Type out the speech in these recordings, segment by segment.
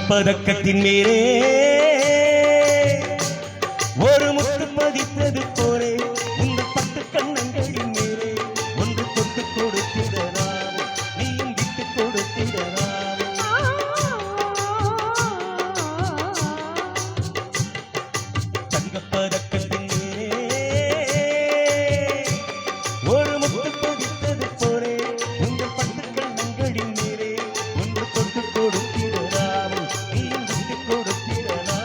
தங்கப்பதக்கத்தின் மேலே ஒரு முத்து பதித்தது போலே உங்கள் பட்டு கண்ணங்களின் மேலே ஒன்று தொட்டு கொடுத்திடலாம், நீயும் விட்டு கொடுத்திடலாம். தங்கப்பதக்கத்தின் மேலே ஒரு முத்து பதித்தது போலே உங்கள் பட்டு கண்ணங்களின் மேலே ஒன்று தொட்டு கொடுத்திடலாம், நீயும் விட்டு கொடுத்திடலாம்.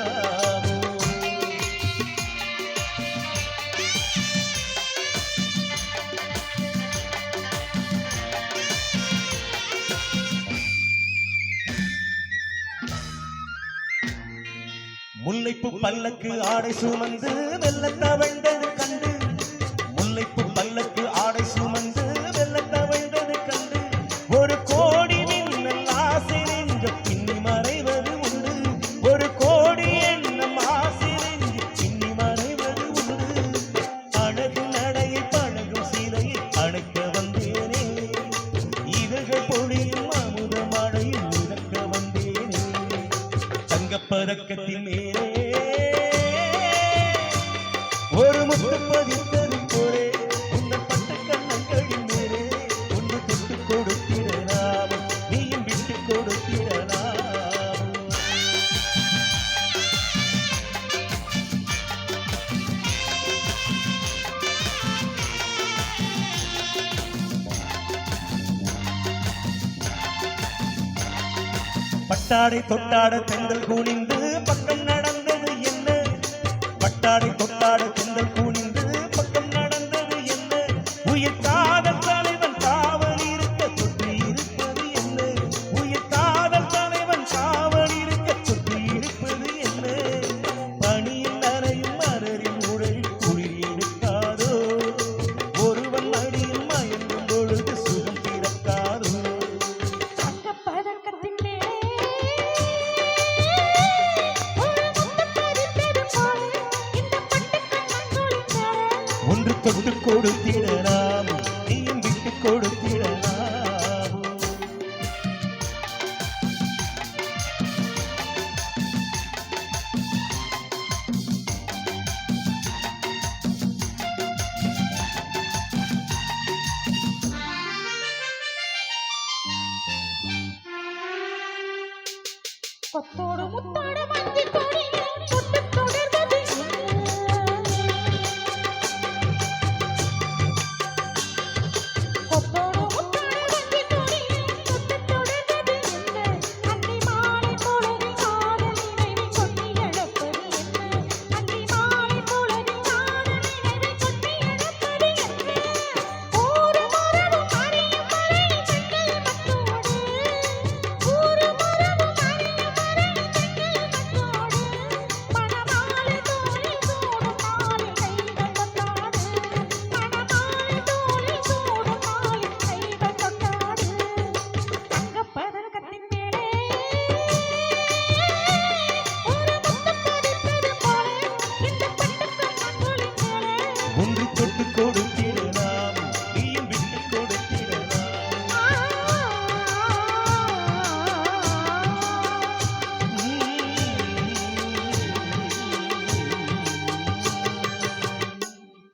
முல்லைப்பு பல்லக்கு ஆடை சுமந்து வெள்ள தவழ்ந்தது கண்டு, முல்லைப்பு பல்லக்கு ஆடை சுமந்து வெள்ள தவழ்ந்தது கண்டு, ஒரு கோடி மின்னல் ஆசை நெஞ்ச பின்னி மறைவது உண்டு, ஒரு கோடி எண்ணம் ஆசை நெஞ்ச பின்னி மறைவது உண்டு. அழகு நடையை பழகும் சிலையை அழைக்க வந்தேனே, இதழ்கள் பொழியும் அமுத மழையில் மிதக்க வந்தேனே. தங்கப்பதக்கத்தின் மேலே ஒரு முத்து பதித்தது போலே உங்கள் பட்டு கண்ணங்களின் மேலே ஒன்று தொட்டு கொடுத்திடலாம், நீயும் விட்டு கொடுத்திடலாம். பட்டாடை தொட்டாட தென்றல் குனிந்து பக்கம் நடந்தது என்ன, பட்டாடை தொட்டாட தென்றல் குனிந்து பக்கம் நடந்தது என்ன, உயிர் காதல் தலைவன் காவல் இருக்க சுற்றி இருப்பது என்ன, உயிர் காதல் தலைவன் காவல் இருக்க சுற்றி இருப்பது என்ன. பனியில் நனையும் மலரின் உடலில் குளிர் எடுக்காதோ, ஒருவன் மடியில் மயங்கும் பொழுது சுகம் பிறக்காதோ. ஒன்று தொட்டு கொடுத்திடலாம்,